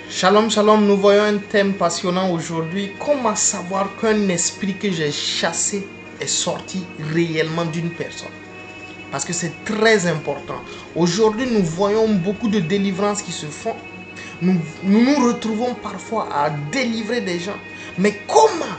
Shalom, shalom, nous voyons un thème passionnant aujourd'hui. Comment savoir qu'un esprit que j'ai chassé est sorti réellement d'une personne? Parce que c'est très important. Aujourd'hui, nous voyons beaucoup de délivrances qui se font. Nous retrouvons parfois à délivrer des gens. Mais comment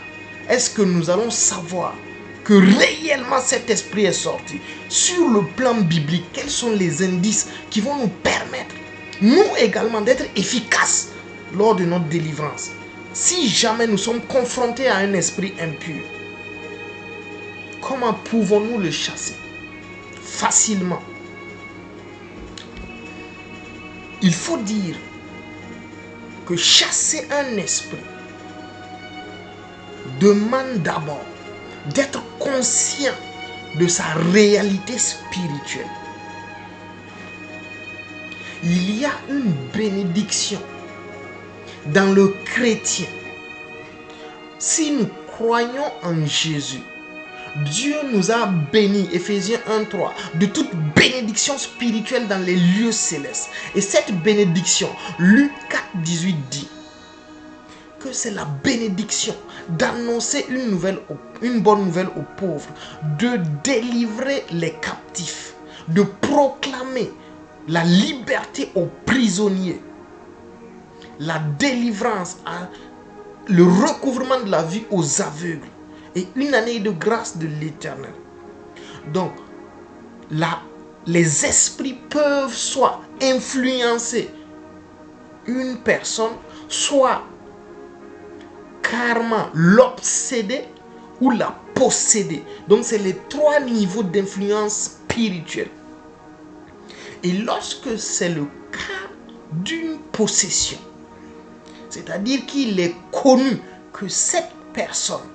est-ce que nous allons savoir que réellement cet esprit est sorti? Sur le plan biblique, quels sont les indices qui vont nous permettre, nous également, d'être efficaces lors de notre délivrance? Si jamais nous sommes confrontés à un esprit impur, comment pouvons-nous le chasser? Facilement. Il faut dire que chasser un esprit demande d'abord d'être conscient de sa réalité spirituelle. Il y a une bénédiction dans le chrétien. Si nous croyons en Jésus, Dieu nous a bénis, Ephésiens 1:3, de toute bénédiction spirituelle dans les lieux célestes. Et cette bénédiction, Luc 4:18 dit que c'est la bénédiction d'annoncer une bonne nouvelle aux pauvres, de délivrer les captifs, de proclamer la liberté aux prisonniers, la délivrance, le recouvrement de la vie aux aveugles et une année de grâce de l'Éternel. Donc, les esprits peuvent soit influencer une personne, soit carrément l'obséder ou la posséder. Donc, c'est les trois niveaux d'influence spirituelle. Et lorsque c'est le cas d'une possession, c'est-à-dire qu'il est connu que cette personne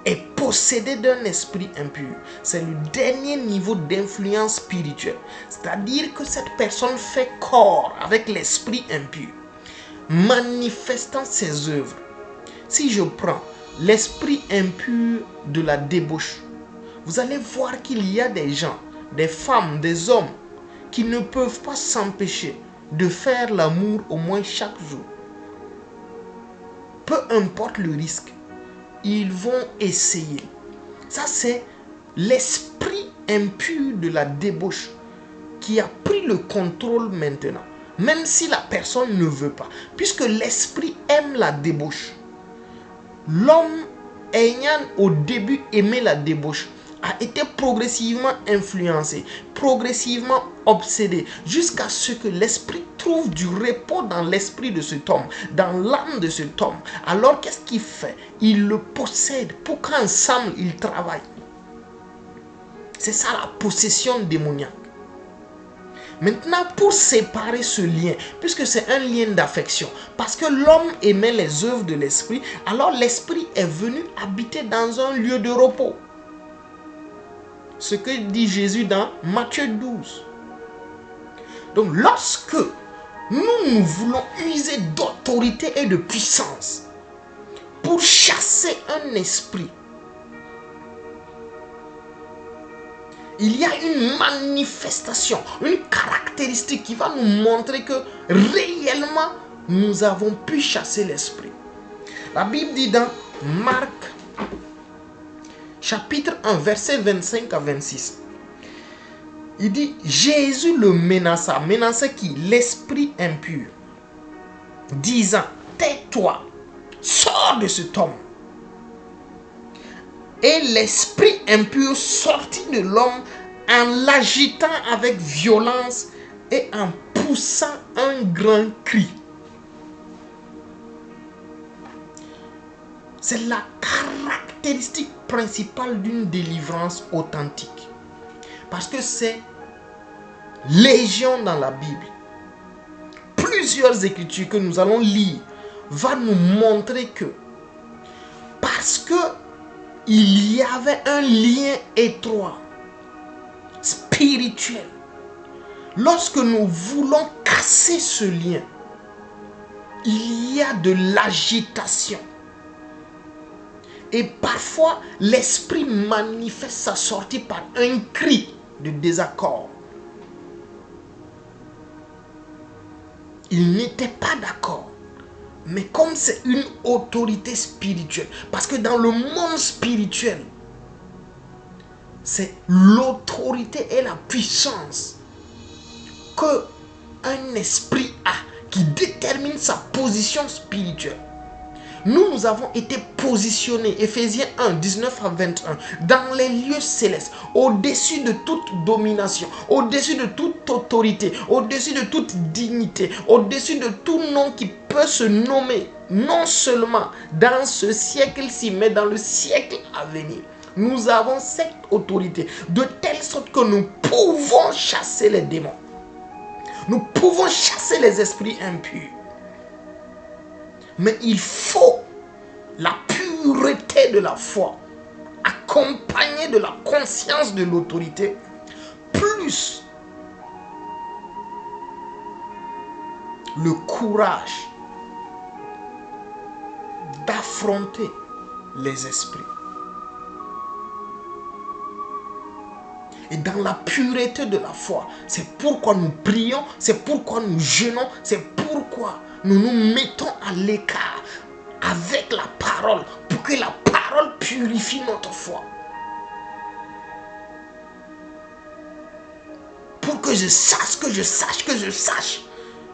est possédée d'un esprit impur, c'est le dernier niveau d'influence spirituelle. C'est-à-dire que cette personne fait corps avec l'esprit impur, manifestant ses œuvres. Si je prends l'esprit impur de la débauche, vous allez voir qu'il y a des gens, des femmes, des hommes qui ne peuvent pas s'empêcher de faire l'amour au moins chaque jour. Peu importe le risque, ils vont essayer. Ça, c'est l'esprit impur de la débauche qui a pris le contrôle maintenant. Même si la personne ne veut pas. Puisque l'esprit aime la débauche. L'homme ayant au début aimé la débauche a été progressivement influencé, progressivement obsédé, jusqu'à ce que l'esprit trouve du repos dans l'esprit de cet homme, dans l'âme de cet homme. Alors qu'est-ce qu'il fait? Il le possède pour qu'ensemble ils travaillent. C'est ça la possession démoniaque. Maintenant, pour séparer ce lien, puisque c'est un lien d'affection, parce que l'homme aimait les œuvres de l'esprit, alors l'esprit est venu habiter dans un lieu de repos. Ce que dit Jésus dans Matthieu 12. Donc, lorsque nous voulons user d'autorité et de puissance pour chasser un esprit, il y a une manifestation, une caractéristique qui va nous montrer que réellement nous avons pu chasser l'esprit. La Bible dit dans Marc chapitre 1 verset 25 à 26. Il dit, Jésus le menaça. Menaça qui? L'esprit impur. Disant, tais-toi, sors de cet homme. Et l'esprit impur sortit de l'homme en l'agitant avec violence et en poussant un grand cri. C'est la caractéristique principale d'une délivrance authentique. Parce que c'est légion dans la Bible. Plusieurs écritures que nous allons lire vont nous montrer que parce que il y avait un lien étroit, spirituel. Lorsque nous voulons casser ce lien, il y a de l'agitation. Et parfois, l'esprit manifeste sa sortie par un cri de désaccord. Il n'était pas d'accord. Mais comme c'est une autorité spirituelle, parce que dans le monde spirituel, c'est l'autorité et la puissance que un esprit a qui détermine sa position spirituelle. Nous avons été positionnés, Ephésiens 1, 19 à 21, dans les lieux célestes, au-dessus de toute domination, au-dessus de toute autorité, au-dessus de toute dignité, au-dessus de tout nom qui peut se nommer, non seulement dans ce siècle-ci, mais dans le siècle à venir. Nous avons cette autorité, de telle sorte que nous pouvons chasser les démons. Nous pouvons chasser les esprits impurs. Mais il faut la pureté de la foi, accompagnée de la conscience de l'autorité, plus le courage d'affronter les esprits. Et dans la pureté de la foi, c'est pourquoi nous prions, c'est pourquoi nous jeûnons, c'est pourquoi nous nous mettons à l'écart avec la parole, pour que la parole purifie notre foi. Pour que je sache,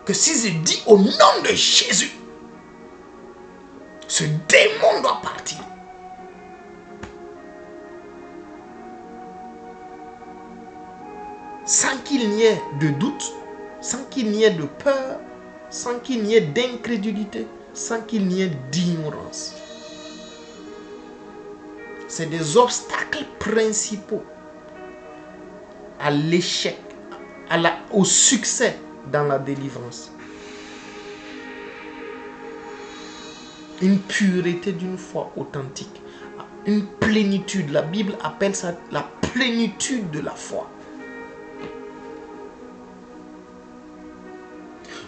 que si je dis au nom de Jésus, ce démon doit partir. Sans qu'il n'y ait de doute, sans qu'il n'y ait de peur, sans qu'il n'y ait d'incrédulité, sans qu'il n'y ait d'ignorance. C'est des obstacles principaux à l'échec, au succès dans la délivrance. Une pureté d'une foi authentique, une plénitude. La Bible appelle ça la plénitude de la foi.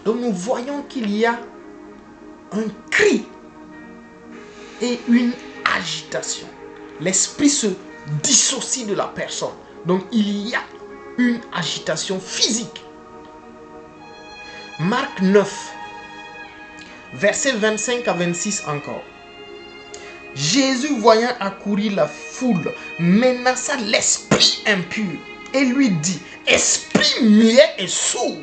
Donc nous voyons qu'il y a un cri et une agitation. L'esprit se dissocie de la personne. Donc il y a une agitation physique. Marc 9, versets 25 à 26 encore. Jésus, voyant accourir la foule, menaça l'esprit impur et lui dit: esprit muet et sourd,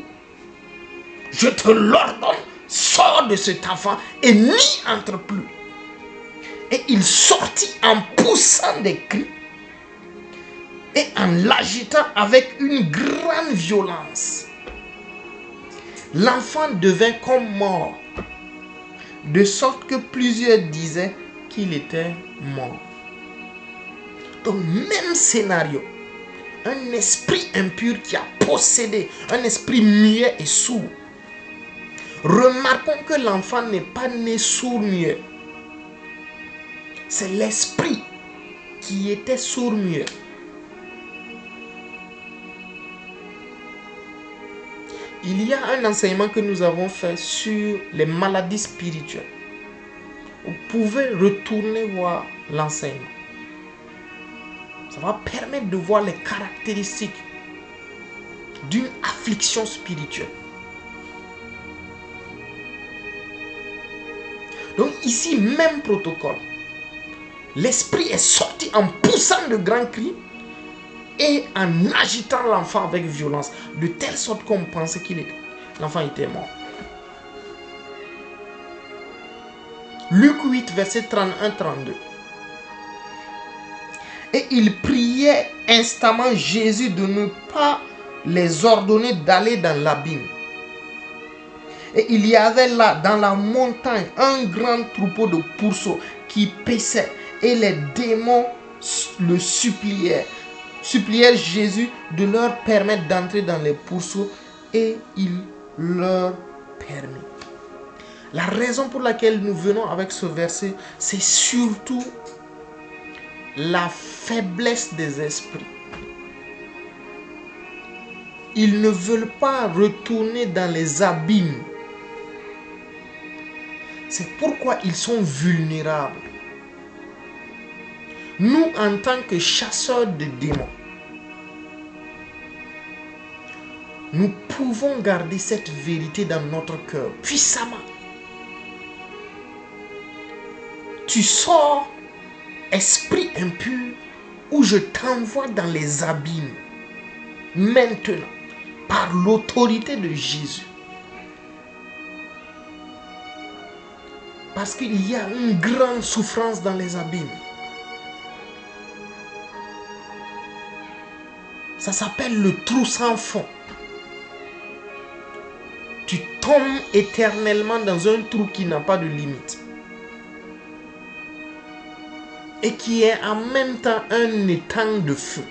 je te l'ordonne, sors de cet enfant et n'y entre plus. Et il sortit en poussant des cris et en l'agitant avec une grande violence. L'enfant devint comme mort, de sorte que plusieurs disaient qu'il était mort. Donc même scénario, un esprit impur qui a possédé, un esprit muet et sourd. Remarquons que l'enfant n'est pas né sourd-muet. C'est l'esprit qui était sourd-muet. Il y a un enseignement que nous avons fait sur les maladies spirituelles. Vous pouvez retourner voir l'enseignement. Ça va permettre de voir les caractéristiques d'une affliction spirituelle. Donc ici, même protocole. L'esprit est sorti en poussant de grands cris et en agitant l'enfant avec violence, de telle sorte qu'on pensait que l'enfant était mort. Luc 8, verset 31-32. Et il priait instamment Jésus de ne pas les ordonner d'aller dans l'abîme. Et il y avait là, dans la montagne, un grand troupeau de pourceaux qui paissaient. Et les démons le supplièrent Jésus de leur permettre d'entrer dans les pourceaux. Et il leur permit. La raison pour laquelle nous venons avec ce verset, c'est surtout la faiblesse des esprits. Ils ne veulent pas retourner dans les abîmes. C'est pourquoi ils sont vulnérables. Nous, en tant que chasseurs de démons, nous pouvons garder cette vérité dans notre cœur puissamment. tu sors, esprit impur, ou je t'envoie dans les abîmes, maintenant, par l'autorité de Jésus. Parce qu'il y a une grande souffrance dans les abîmes. Ça s'appelle le trou sans fond. Tu tombes éternellement dans un trou qui n'a pas de limite. Et qui est en même temps un étang de feu.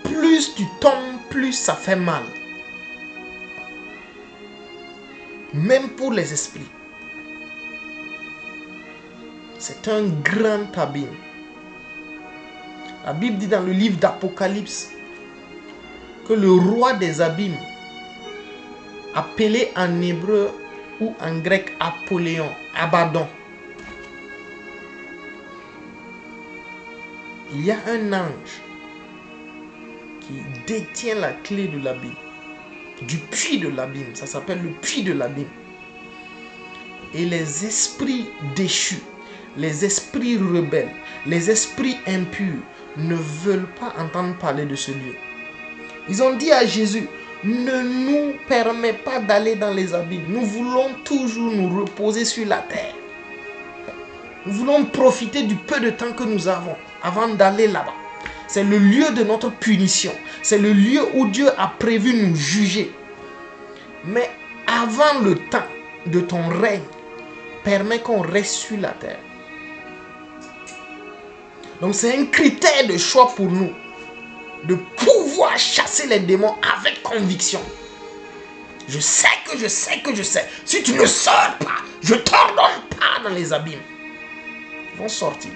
Plus tu tombes, plus ça fait mal. Même pour les esprits. C'est un grand abîme. La Bible dit dans le livre d'Apocalypse que le roi des abîmes, appelé en hébreu ou en grec Apoléon, Abaddon, il y a un ange qui détient la clé de l'abîme, du puits de l'abîme. Ça s'appelle le puits de l'abîme. Et les esprits déchus, les esprits rebelles, les esprits impurs ne veulent pas entendre parler de ce lieu. Ils ont dit à Jésus, ne nous permets pas d'aller dans les abîmes. Nous voulons toujours nous reposer sur la terre. Nous voulons profiter du peu de temps que nous avons avant d'aller là-bas. C'est le lieu de notre punition. C'est le lieu où Dieu a prévu nous juger. Mais avant le temps de ton règne, permets qu'on reste sur la terre. Donc c'est un critère de choix pour nous de pouvoir chasser les démons avec conviction. Je sais. Si tu ne sors pas, je t'ordonne pas dans les abîmes. Ils vont sortir.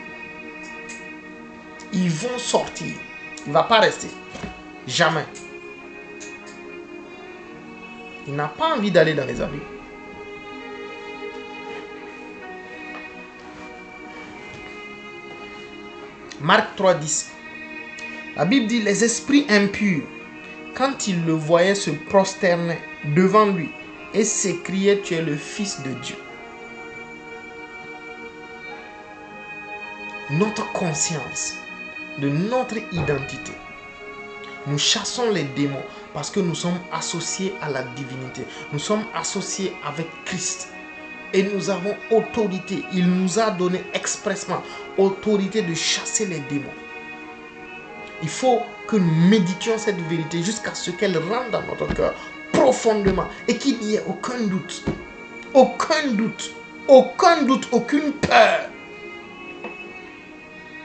Il ne va pas rester. Jamais. Il n'a pas envie d'aller dans les abîmes. Marc 3,10. La Bible dit, les esprits impurs, quand ils le voyaient, se prosternaient devant lui et s'écriaient, tu es le Fils de Dieu. Notre conscience de notre identité. Nous chassons les démons parce que nous sommes associés à la divinité. Nous sommes associés avec Christ. Et nous avons autorité. Il nous a donné expressement autorité de chasser les démons. Il faut que nous méditions cette vérité jusqu'à ce qu'elle rentre dans notre cœur profondément et qu'il n'y ait aucun doute. Aucun doute. Aucun doute, aucune peur.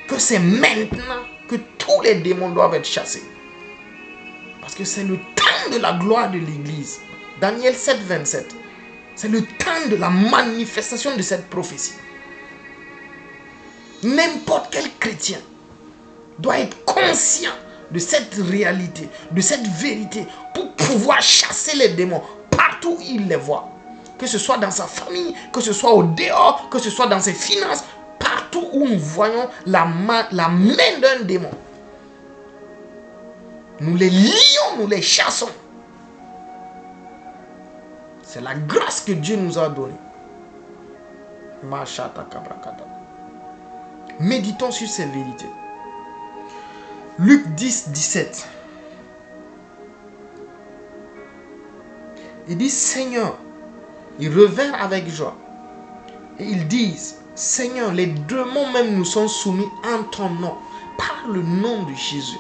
Que c'est maintenant que tous les démons doivent être chassés. Parce que c'est le temps de la gloire de l'Église. Daniel 7, 27. C'est le temps de la manifestation de cette prophétie. N'importe quel chrétien doit être conscient de cette réalité, de cette vérité, pour pouvoir chasser les démons partout où il les voit. Que ce soit dans sa famille, que ce soit au dehors, que ce soit dans ses finances, partout où nous voyons la main d'un démon. Nous les lions, nous les chassons. C'est la grâce que Dieu nous a donnée. Méditons sur ces vérités. Luc 10, 17. Il dit, Seigneur, ils revinrent avec joie. Et ils disent, Seigneur, les démons même nous sont soumis en ton nom. Par le nom de Jésus,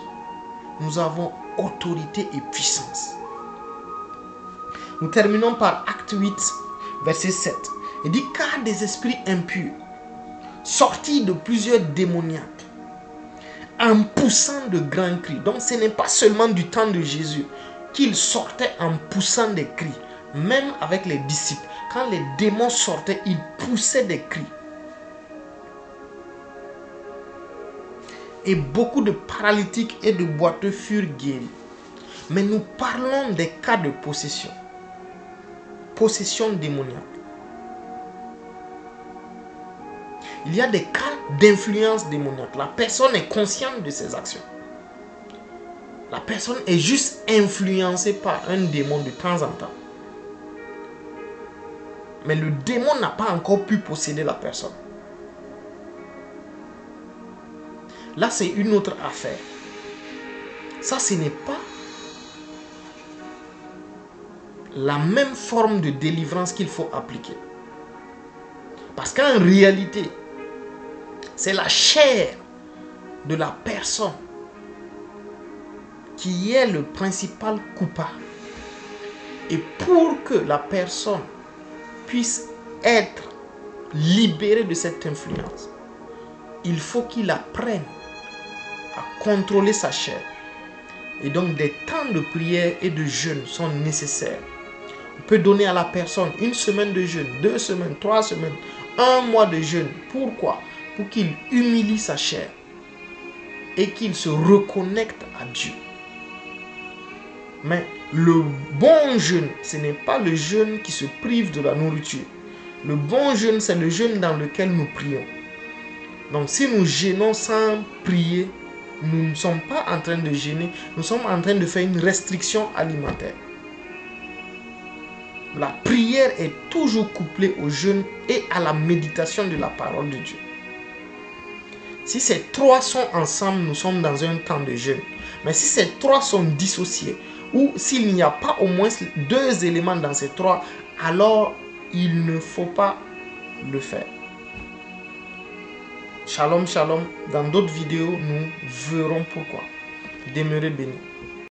nous avons autorité et puissance. Nous terminons par Acte 8, verset 7. Il dit, car des esprits impurs, sortis de plusieurs démoniaques, en poussant de grands cris. Donc ce n'est pas seulement du temps de Jésus qu'ils sortaient en poussant des cris. Même avec les disciples, quand les démons sortaient, ils poussaient des cris. Et beaucoup de paralytiques et de boiteux furent guéris. Mais nous parlons des cas de possession. Possession démoniaque. Il y a des cas d'influence démoniaque. La personne est consciente de ses actions. La personne est juste influencée par un démon de temps en temps. mais le démon n'a pas encore pu posséder la personne. Là, c'est une autre affaire. Ça, ce n'est pas la même forme de délivrance qu'il faut appliquer. Parce qu'en réalité, c'est la chair de la personne qui est le principal coupable. Et pour que la personne puisse être libérée de cette influence, il faut qu'il apprenne à contrôler sa chair. Et donc des temps de prière et de jeûne sont nécessaires. On peut donner à la personne 1 semaine de jeûne, 2 semaines, 3 semaines, 1 mois de jeûne. Pourquoi? Pour qu'il humilie sa chair et qu'il se reconnecte à Dieu. Mais le bon jeûne, ce n'est pas le jeûne qui se prive de la nourriture. Le bon jeûne, c'est le jeûne dans lequel nous prions. Donc si nous jeûnons sans prier, nous ne sommes pas en train de jeûner, nous sommes en train de faire une restriction alimentaire. La prière est toujours couplée au jeûne et à la méditation de la parole de Dieu. Si ces trois sont ensemble, nous sommes dans un temps de jeûne. Mais si ces trois sont dissociés, ou s'il n'y a pas au moins 2 éléments dans ces trois, alors il ne faut pas le faire. Shalom, shalom. Dans d'autres vidéos, nous verrons pourquoi. Demeurez bénis.